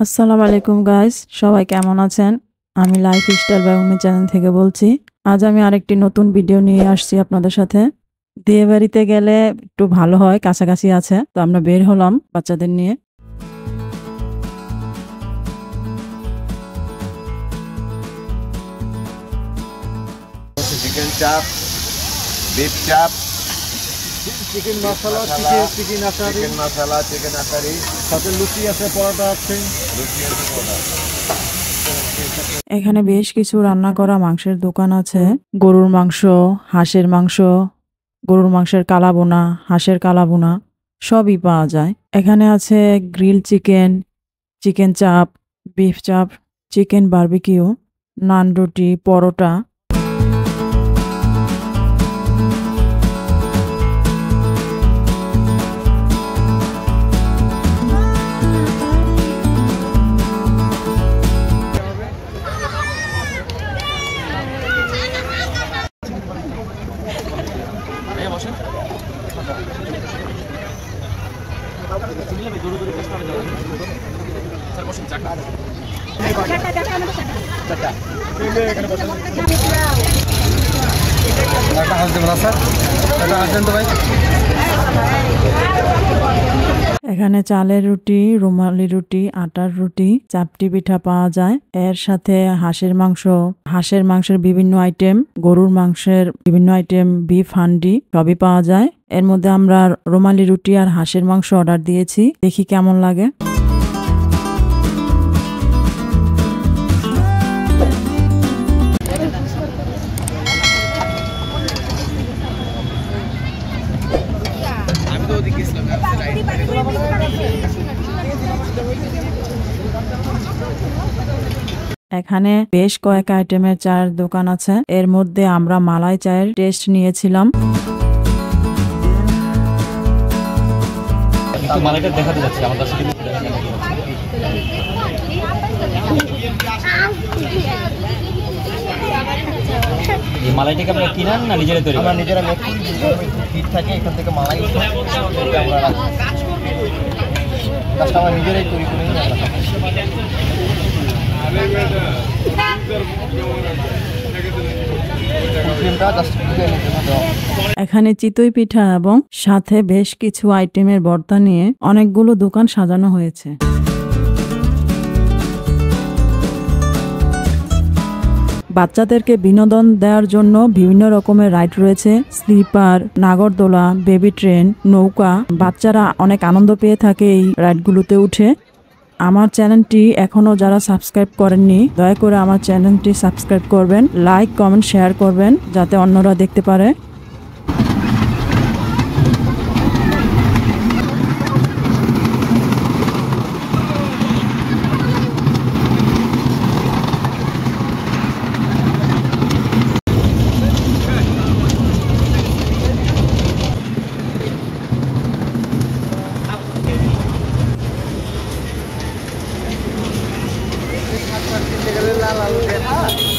আসসালামু আলাইকুম গাইস, সবাই কেমন আছেন? আমি লাইফস্টাইল বাই উম্মি চ্যানেল থেকে বলছি। আজ আমি আরেকটি নতুন ভিডিও নিয়ে আসছি আপনাদের সাথে। বিয়ে বাড়িতে গেলে একটু ভালো হয়, কাছাকাছি আছে, তো আমরা বের হলাম বাচ্চাদের নিয়ে। চিকেন চাপ, বিফ চাপ, চিকেন মশলা, চিকেন আচারি, চিকেন মশলা, চিকেন আচারি, সাথে লুচি আছে, পরোটা আছে। লুচি আছে, পরোটা। এখানে বেশ কিছু রান্না করা মাংসের দোকান আছে। গরুর মাংস, হাঁসের মাংস, গরুর মাংসের কালাবোনা, হাঁসের কালাবোনা সবই পাওয়া যায়। এখানে আছে গ্রিল চিকেন, চিকেন চাপ, বিফ চাপ, চিকেন বারবিকিউ, নান রুটি, পরোটা। এখানে চালের রুটি, রুমালি রুটি, আটার রুটি, চাপটি পিঠা পাওয়া যায়। এর সাথে হাঁসের মাংস, হাঁসের মাংসের বিভিন্ন আইটেম, গরুর মাংসের বিভিন্ন আইটেম, বিফ হান্ডি সবই পাওয়া যায়। এর মধ্যে আমরা রুমালি রুটি আর হাঁসের মাংস অর্ডার দিয়েছি, দেখি কেমন লাগে। এখানে বেশ কয়েক আইটেমের চায়ের দোকান আছে। এর মধ্যে আমরা মালাই চায়ের টেস্ট নিয়েছিলাম। মালাইটা দেখাতে যাচ্ছি আমার কাছে। এই মালাইটাকে আপনারা কিনেন না নিজেরা তৈরি? আমরা নিজেরা মেক করি, ফিট থাকে, এখান থেকে মালাই উঠে আমরা রাখি। কাস্টমার নিজেরাই তৈরি করে নিয়ে আমরা খাই। এখানে চিতই পিঠা এবং সাথে বেশ কিছু আইটেমের ভর্তা নিয়ে অনেকগুলো দোকান সাজানো হয়েছে। বাচ্চাদেরকে বিনোদন দেওয়ার জন্য বিভিন্ন রকমের রাইড রয়েছে, স্লিপার, নাগরদোলা, বেবি ট্রেন, নৌকা। বাচ্চারা অনেক আনন্দ পেয়ে থাকে এই রাইডগুলোতে উঠে। আমার চ্যানেলটি এখনও যারা সাবস্ক্রাইব করেননি, দয়া করে আমার চ্যানেলটি সাবস্ক্রাইব করবেন, লাইক, কমেন্ট, শেয়ার করবেন যাতে অন্যরা দেখতে পারে। লাল আলু